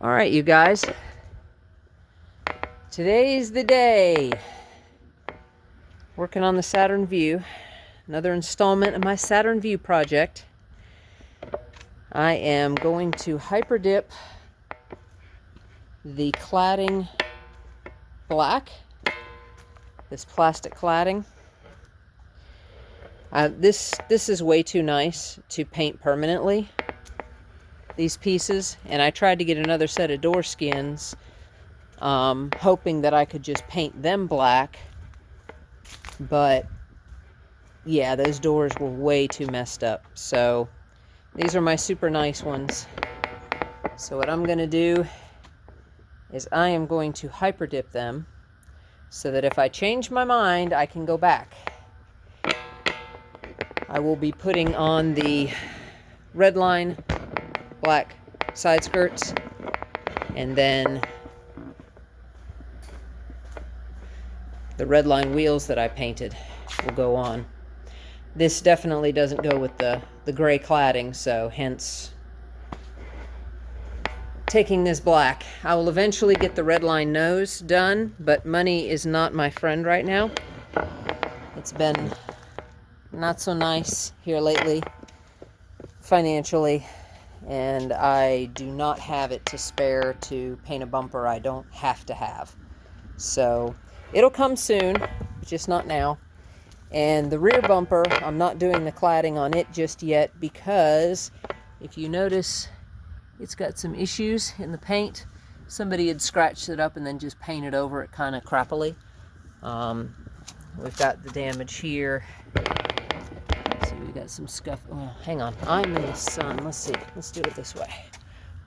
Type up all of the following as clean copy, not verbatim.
All right, you guys. Today's the day. Working on the Saturn VUE. Another installment of my Saturn VUE project. I am going to HyperDip the cladding black. This plastic cladding. This is way too nice to paint permanently, these pieces, and I tried to get another set of door skins, hoping that I could just paint them black, but yeah, those doors were way too messed up. So these are my super nice ones. So what I'm gonna do is I am going to HyperDip them so that if I change my mind, I can go back. I will be putting on the reline black side skirts, and then the redline wheels that I painted will go on. This definitely doesn't go with the gray cladding, so hence taking this black. I will eventually get the redline nose done, but money is not my friend right now. It's been not so nice here lately financially, and I do not have it to spare to paint a bumper I don't have to have. So it'll come soon, just not now. And the rear bumper, I'm not doing the cladding on it just yet because if you notice, it's got some issues in the paint. Somebody had scratched it up and then just painted over it kind of crappily. We've got the damage here. Let's see, we got some scuff. Oh, hang on, I'm in the sun. Let's see, let's do it this way.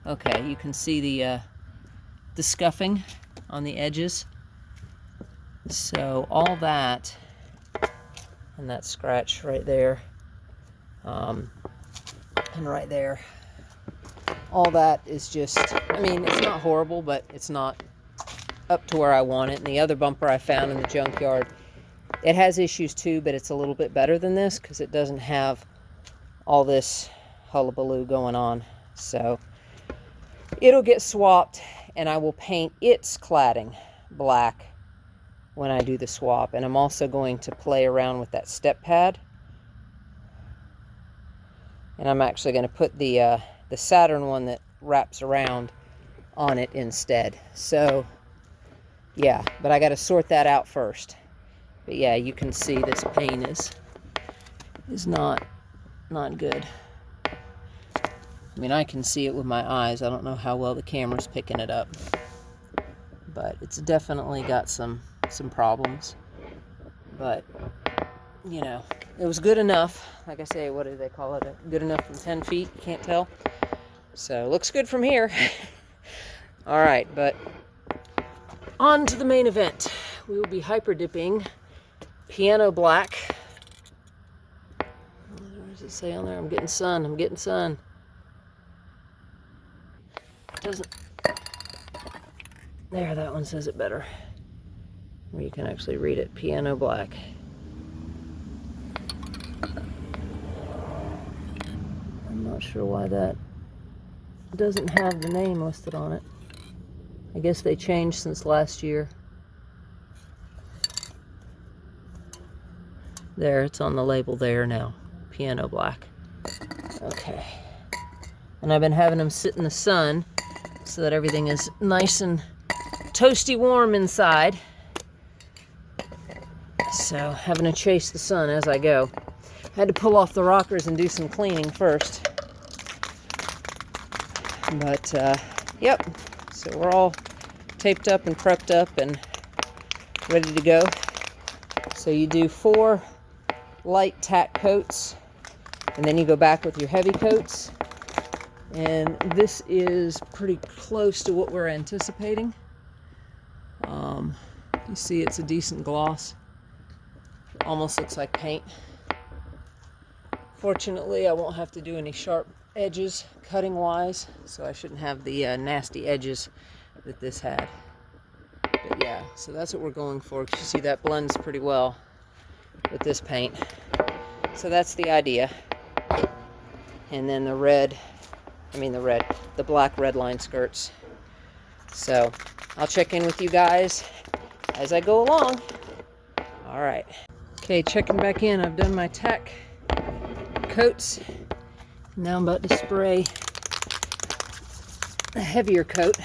Okay, you can see the scuffing on the edges. So all that, and that scratch right there, and right there, all that is just, I mean, it's not horrible, but it's not up to where I want it. And the other bumper I found in the junkyard, it has issues too, but it's a little bit better than this because it doesn't have all this hullabaloo going on. So it'll get swapped, and I will paint its cladding black when I do the swap. And I'm also going to play around with that step pad, and I'm actually going to put the Saturn one that wraps around on it instead. So yeah, but I got to sort that out first. But yeah, you can see this paint is not good. I mean, I can see it with my eyes. I don't know how well the camera's picking it up, but it's definitely got some problems. But you know, it was good enough. Like I say, what do they call it? Good enough from 10 feet. You can't tell. So looks good from here. All right, but on to the main event. We will be hyperdipping piano black. What does it say on there? I'm getting sun. I'm getting sun. Doesn't. There, that one says it better. Where you can actually read it. Piano black. I'm not sure why that doesn't have the name listed on it. I guess they changed since last year. There, it's on the label there now. Piano black. Okay. And I've been having them sit in the sun so that everything is nice and toasty warm inside. So, having to chase the sun as I go. I had to pull off the rockers and do some cleaning first. But, yep. So we're all taped up and prepped up and ready to go. So you do 4 light tack coats, and then you go back with your heavy coats. And this is pretty close to what we're anticipating. You see it's a decent gloss. Almost looks like paint. Fortunately, I won't have to do any sharp edges cutting wise, so I shouldn't have the nasty edges that this had. But yeah, so that's what we're going for. You see that blends pretty well with this paint. So that's the idea. And then the black redline skirts So I'll check in with you guys as I go along. All right. Okay, checking back in. I've done my tack coats. Now I'm about to spray a heavier coat.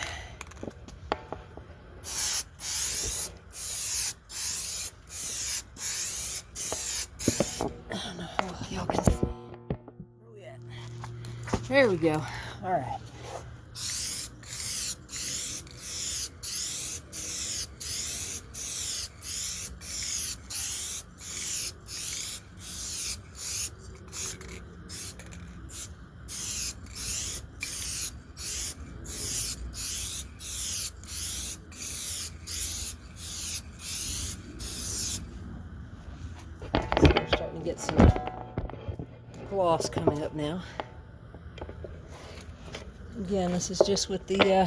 I don't know how y'all can see. Where we at? There we go. All right. Starting to get some gloss coming up now. Again, this is just with the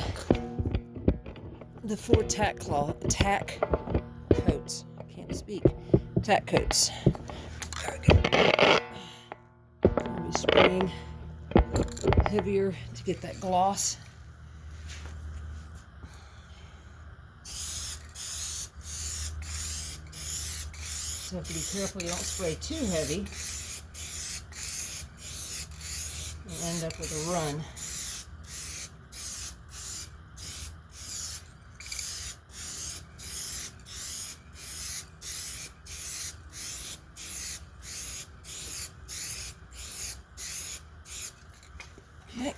4 tack coats. I can't speak. Tack coats. There we go. I'll be spraying heavier to get that gloss. So you have to be careful you don't spray too heavy and end up with a run. Okay.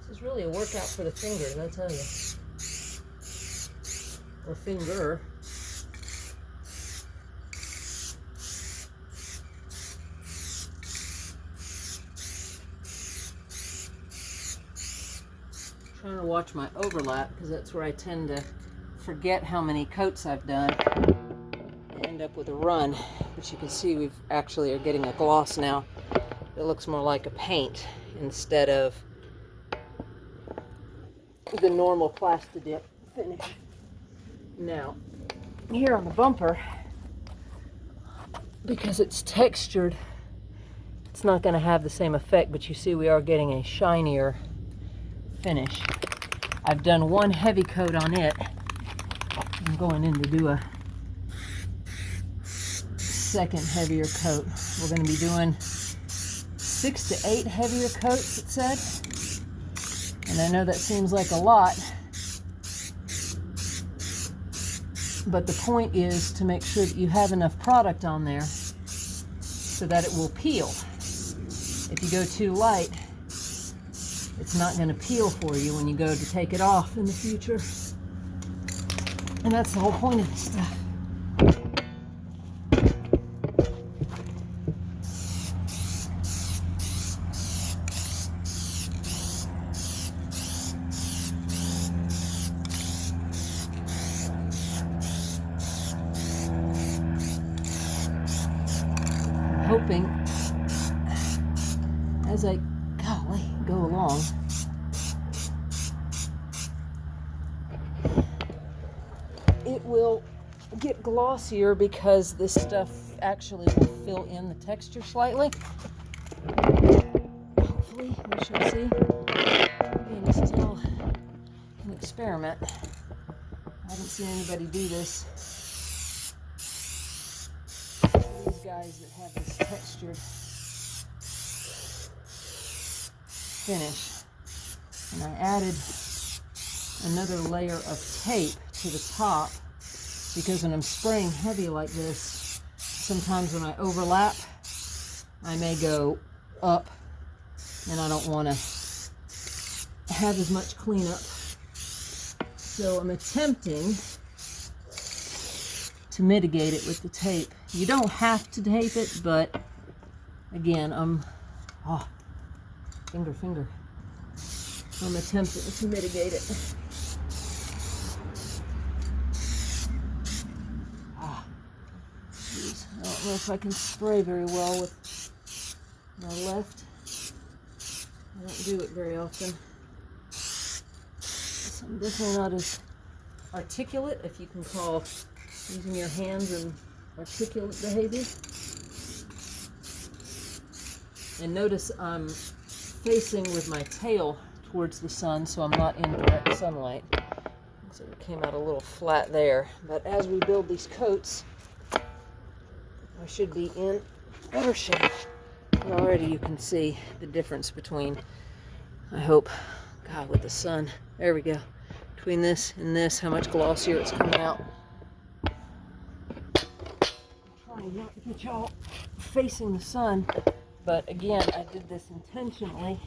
This is really a workout for the fingers, I tell you. Or finger. Trying to watch my overlap because that's where I tend to forget how many coats I've done and end up with a run. But you can see we've actually are getting a gloss now. It looks more like a paint instead of the normal PlastiDip finish. Now, here on the bumper, because it's textured, it's not going to have the same effect, but you see we are getting a shinier finish. I've done one heavy coat on it. I'm going in to do a second heavier coat. We're going to be doing 6 to 8 heavier coats, it said. And I know that seems like a lot, but the point is to make sure that you have enough product on there so that it will peel. If you go too light, it's not going to peel for you when you go to take it off in the future. And that's the whole point of this stuff. I'm hoping as I go along, it will get glossier because this stuff actually will fill in the texture slightly. Hopefully, we shall see. Again, this is all an experiment. I haven't seen anybody do this. These guys that have this textured finish. And I added another layer of tape to the top because when I'm spraying heavy like this, sometimes when I overlap, I may go up and I don't want to have as much cleanup. So I'm attempting to mitigate it with the tape. You don't have to tape it, but again, finger. I'm attempting to mitigate it. Geez. I don't know if I can spray very well with my left. I don't do it very often. So I'm definitely not as articulate, if you can call using your hands and articulate behavior. And notice I'm facing with my tail towards the sun, so I'm not in direct sunlight. So it came out a little flat there. But as we build these coats, I should be in better shape. And already you can see the difference between, I hope, God, with the sun. There we go. Between this and this, how much glossier it's coming out. I'm trying not to get y'all facing the sun, but again, I did this intentionally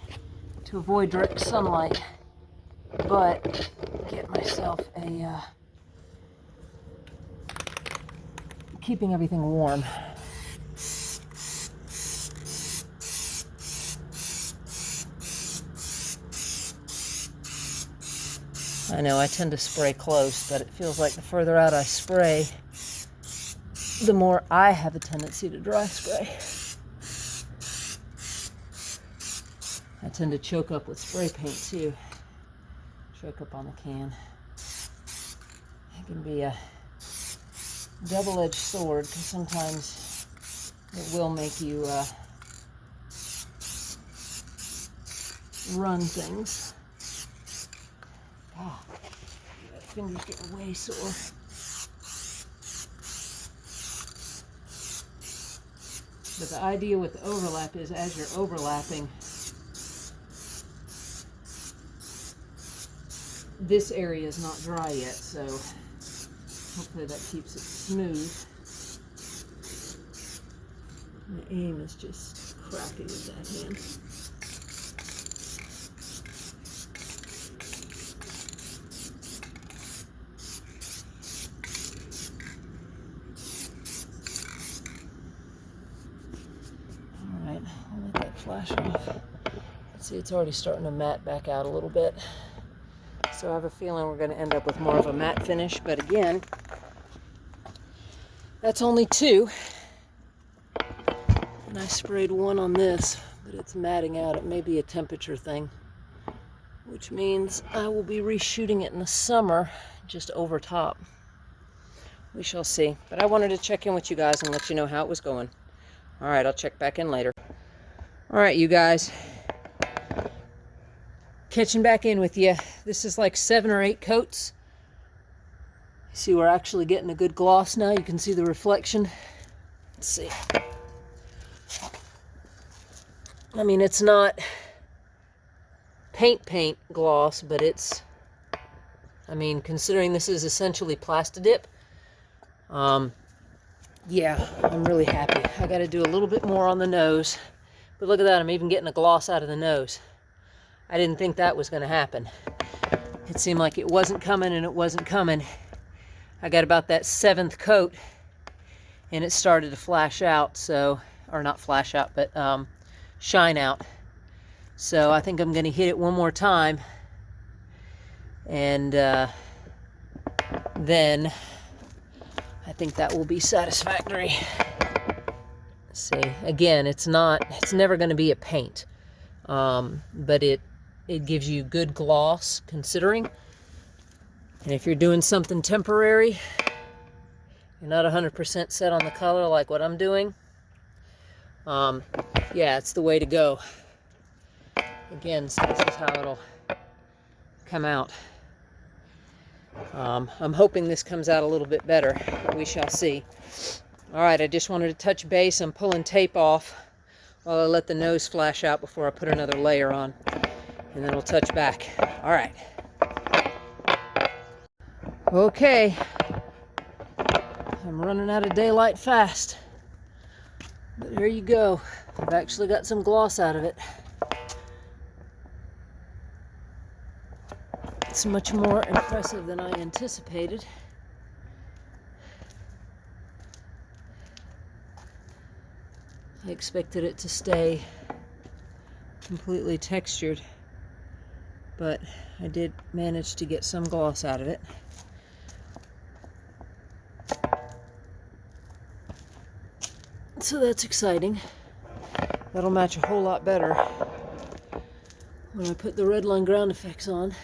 to avoid direct sunlight, but get myself a, keeping everything warm. I know I tend to spray close, but it feels like the further out I spray, the more I have a tendency to dry spray. I tend to choke up with spray paint too. Choke up on the can. It can be a double-edged sword because sometimes it will make you run things. Oh, my fingers getting way sore. But the idea with the overlap is as you're overlapping, this area is not dry yet, so hopefully that keeps it smooth. My aim is just crappy with that hand. Alright, I'll let that flash off. See, it's already starting to matte back out a little bit. So I have a feeling we're going to end up with more of a matte finish, but again, that's only 2. And I sprayed 1 on this, but it's matting out. It may be a temperature thing, which means I will be reshooting it in the summer, just over top. We shall see. But I wanted to check in with you guys and let you know how it was going. All right, I'll check back in later. All right, you guys. Catching back in with you. This is like 7 or 8 coats. See, we're actually getting a good gloss now. You can see the reflection. Let's see. I mean, it's not paint gloss, but it's, I mean, considering this is essentially PlastiDip, yeah, I'm really happy. I got to do a little bit more on the nose, but look at that. I'm even getting a gloss out of the nose. I didn't think that was going to happen. It seemed like it wasn't coming and it wasn't coming. I got about that 7th coat and it started to flash out, so, or not flash out, but shine out. So I think I'm going to hit it one more time, and then I think that will be satisfactory. Let's see, again, it's never going to be a paint, but it gives you good gloss considering. And if you're doing something temporary, you're not 100% set on the color like what I'm doing, yeah, it's the way to go. Again, so this is how it'll come out. I'm hoping this comes out a little bit better. We shall see. All right, I just wanted to touch base. I'm pulling tape off while I let the nose flash out before I put another layer on. And then we'll touch back. All right. Okay. I'm running out of daylight fast. But here you go. I've actually got some gloss out of it. It's much more impressive than I anticipated. I expected it to stay completely textured, but I did manage to get some gloss out of it. So that's exciting. That'll match a whole lot better when I put the redline ground effects on.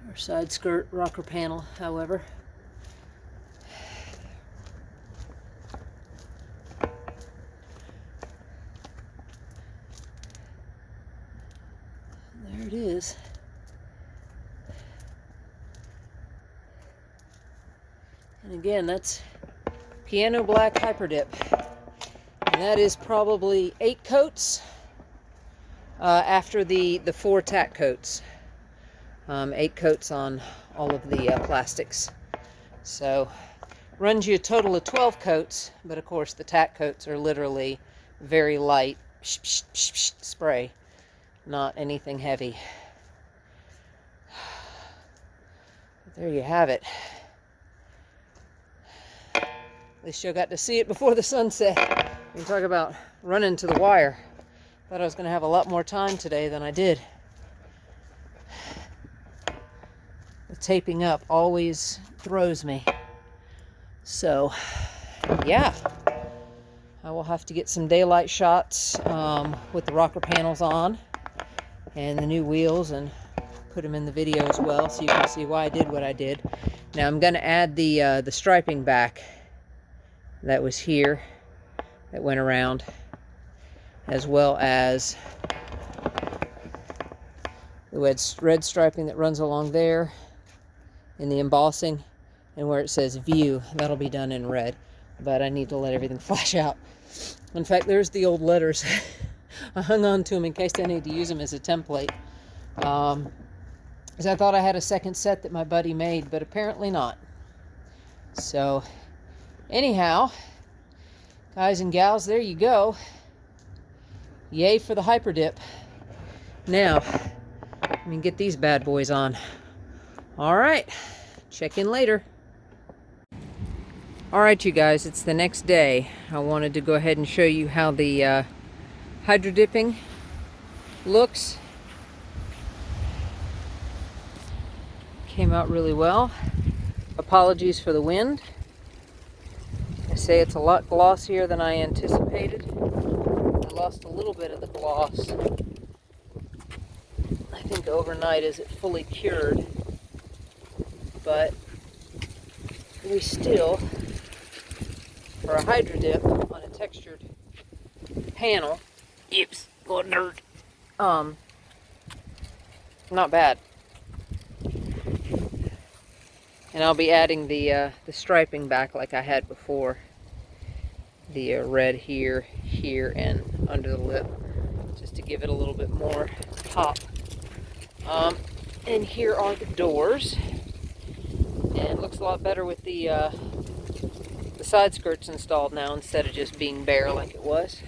Our Side skirt rocker panel, however. There it is. And again, that's piano black HyperDip. And that is probably 8 coats after the 4 tack coats. 8 coats on all of the plastics. So runs you a total of 12 coats, but of course the tack coats are literally very light spray, not anything heavy. But there you have it. At least you got to see it before the sunset. You talk about running to the wire. Thought I was going to have a lot more time today than I did. The taping up always throws me. So, yeah. I will have to get some daylight shots with the rocker panels on and the new wheels and put them in the video as well so you can see why I did what I did. Now I'm going to add the striping back that was here that went around, as well as the red striping that runs along there in the embossing, and where it says VUE, that'll be done in red, but I need to let everything flash out. In fact, there's the old letters. I hung on to them in case I need to use them as a template, because I thought I had a second set that my buddy made, but apparently not. So anyhow, guys and gals, there you go. Yay for the HyperDip. Now, let me get these bad boys on. All right, check in later. All right, you guys, it's the next day. I wanted to go ahead and show you how the hydro dipping looks. Came out really well. Apologies for the wind. I say it's a lot glossier than I anticipated. I lost a little bit of the gloss, I think, overnight as it fully cured. But we still, for a hydro dip on a textured panel, oops, got dirt. Not bad. And I'll be adding the striping back like I had before. The red here, here, and under the lip, just to give it a little bit more pop. And here are the doors. And it looks a lot better with the side skirts installed now instead of just being bare like it was.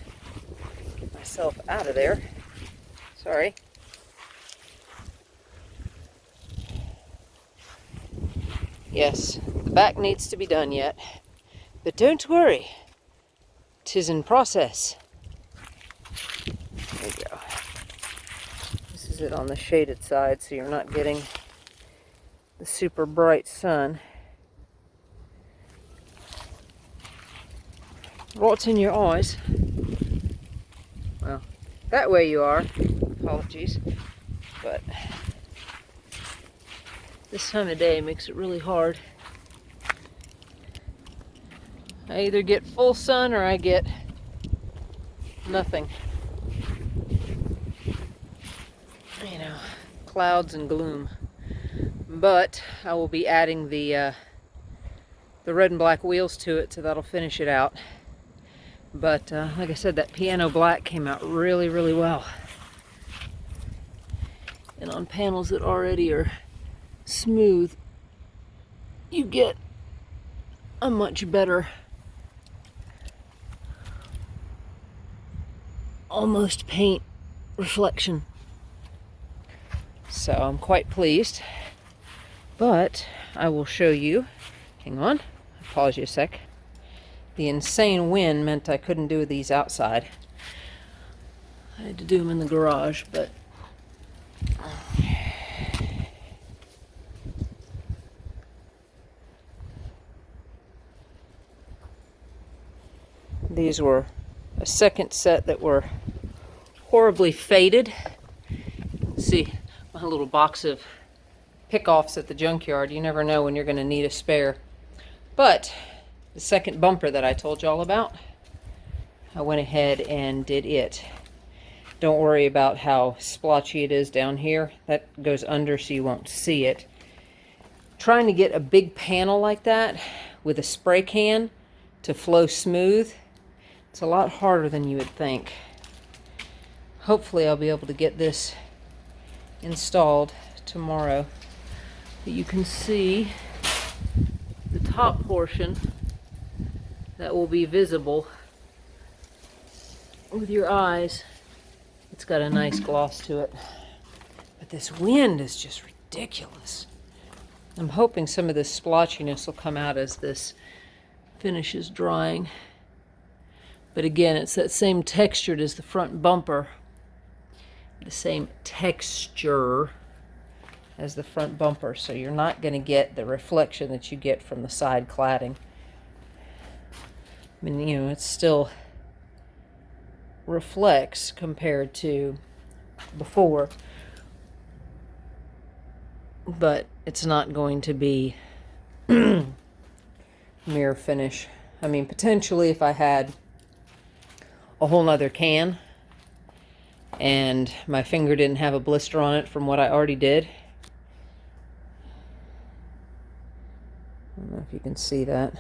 Get myself out of there. Sorry. Yes, the back needs to be done yet, but don't worry, 'tis in process. There you go. This is it on the shaded side, so you're not getting the super bright sun. What's in your eyes? Well, that way you are. Apologies, but this time of day makes it really hard. I either get full sun or I get nothing. You know, clouds and gloom. But I will be adding the red and black wheels to it, so that'll finish it out. But like I said, that piano black came out really, really well. And on panels that already are smooth, you get a much better, almost paint reflection. So I'm quite pleased. But I will show you, hang on, pause you a sec. The insane wind meant I couldn't do these outside. I had to do them in the garage, but these were a second set that were horribly faded. See my little box of pick-offs at the junkyard. You never know when you're going to need a spare. But the second bumper that I told y'all about, I went ahead and did it. Don't worry about how splotchy it is down here. That goes under so you won't see it. Trying to get a big panel like that with a spray can to flow smooth, it's a lot harder than you would think. Hopefully I'll be able to get this installed tomorrow. But you can see the top portion that will be visible with your eyes. It's got a nice gloss to it. But this wind is just ridiculous. I'm hoping some of this splotchiness will come out as this finishes drying. But again, it's that same textured as the front bumper. The same texture as the front bumper, so you're not going to get the reflection that you get from the side cladding. I mean, you know, it still reflects compared to before, but it's not going to be mirror finish. I mean, potentially if I had a whole nother can and my finger didn't have a blister on it from what I already did. I don't know if you can see that.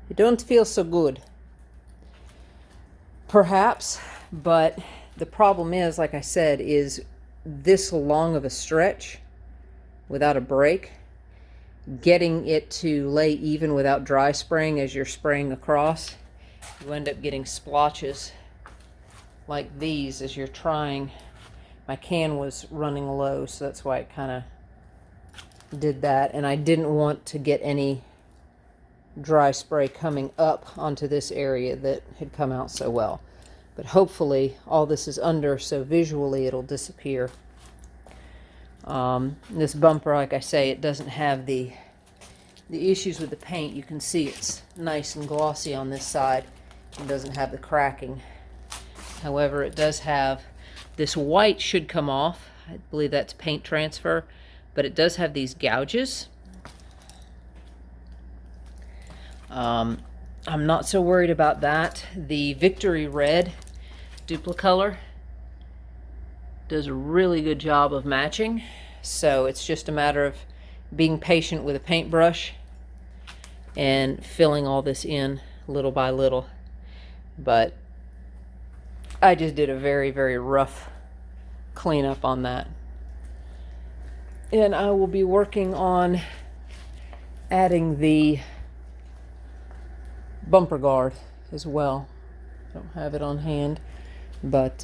It don't feel so good. Perhaps, but the problem is, like I said, is this long of a stretch without a break, getting it to lay even without dry spraying as you're spraying across, you end up getting splotches like these as you're trying. My can was running low, so that's why it kind of did that, and I didn't want to get any dry spray coming up onto this area that had come out so well. But hopefully all this is under, so visually it'll disappear. This bumper, like I say, it doesn't have the issues with the paint. You can see it's nice and glossy on this side. It doesn't have the cracking. However, it does have this white should come off. I believe that's paint transfer, but it does have these gouges. I'm not so worried about that. The Victory Red Duplicolor does a really good job of matching, so it's just a matter of being patient with a paintbrush and filling all this in little by little. But I just did a very, very rough cleanup on that. And I will be working on adding the bumper guard as well. Don't have it on hand, but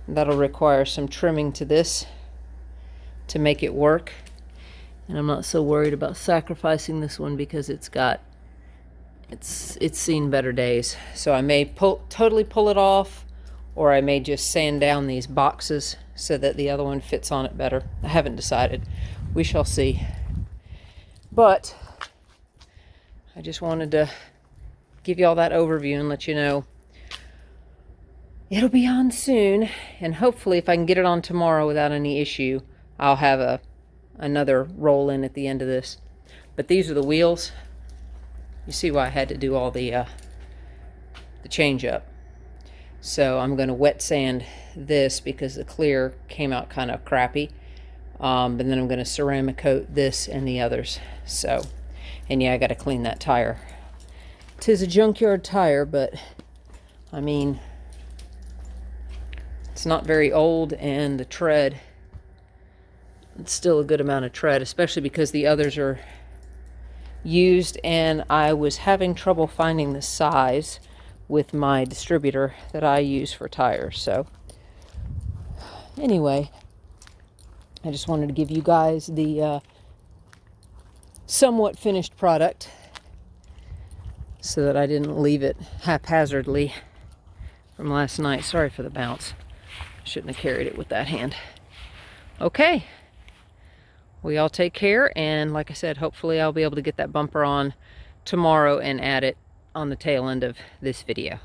that'll require some trimming to this to make it work. And I'm not so worried about sacrificing this one because it's seen better days. So I may totally pull it off, or I may just sand down these boxes so that the other one fits on it better. I haven't decided. We shall see. But I just wanted to give you all that overview and let you know it'll be on soon, and hopefully if I can get it on tomorrow without any issue, I'll have another roll in at the end of this. But these are the wheels. You see why I had to do all the change up. So I'm going to wet sand this because the clear came out kind of crappy. But then I'm going to ceramic coat this and the others. So, and yeah, I got to clean that tire. 'Tis a junkyard tire, but I mean, it's not very old, and the tread, it's still a good amount of tread, especially because the others are used, and I was having trouble finding the size with my distributor that I use for tires. So anyway, I just wanted to give you guys the somewhat finished product so that I didn't leave it haphazardly from last night. Sorry for the bounce. Shouldn't have carried it with that hand. Okay. We all take care, and like I said, hopefully I'll be able to get that bumper on tomorrow and add it on the tail end of this video.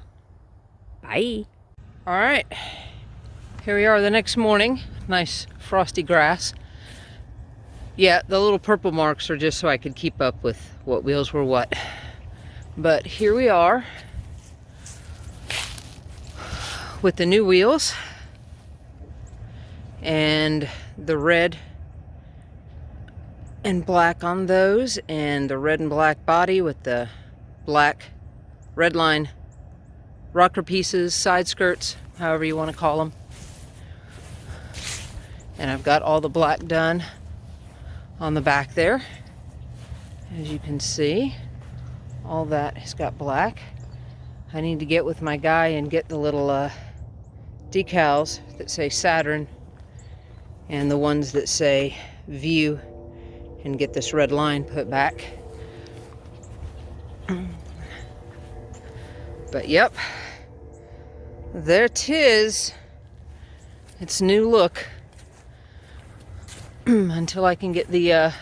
Bye. All right. Here we are the next morning. nice frosty grass. Yeah, the little purple marks are just so I could keep up with what wheels were what. But here we are with the new wheels and the red and black on those, and the red and black body with the black red line rocker pieces, side skirts, however you want to call them. And I've got all the black done on the back there. As you can see, all that has got black. I need to get with my guy and get the little decals that say Saturn and the ones that say VUE and get this red line put back. But yep, there 'tis. It's new look. Until I can get the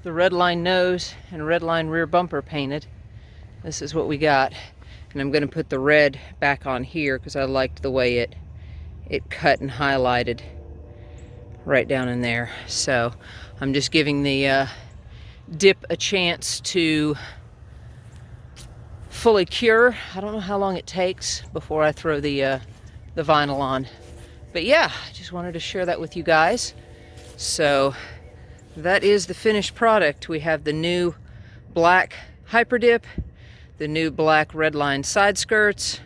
red line nose and red line rear bumper painted. This is what we got. And I'm going to put the red back on here because I liked the way it cut and highlighted right down in there. So I'm just giving the dip a chance to fully cure. I don't know how long it takes before I throw the vinyl on. But yeah, I just wanted to share that with you guys. So that is the finished product. We have the new black HyperDip, the new black red line side skirts.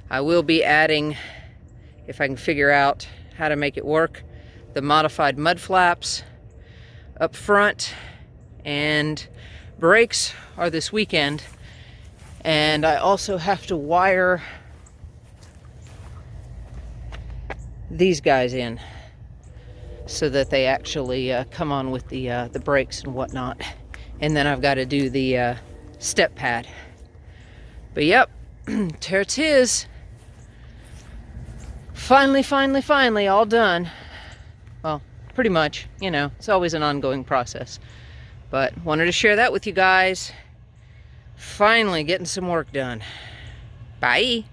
I will be adding, if I can figure out how to make it work, the modified mud flaps up front, and brakes are this weekend. And I also have to wire these guys in so that they actually come on with the brakes and whatnot. And then I've got to do the step pad. But yep, there it is. Finally, all done. Well, pretty much, you know, it's always an ongoing process. But wanted to share that with you guys. Finally getting some work done. Bye.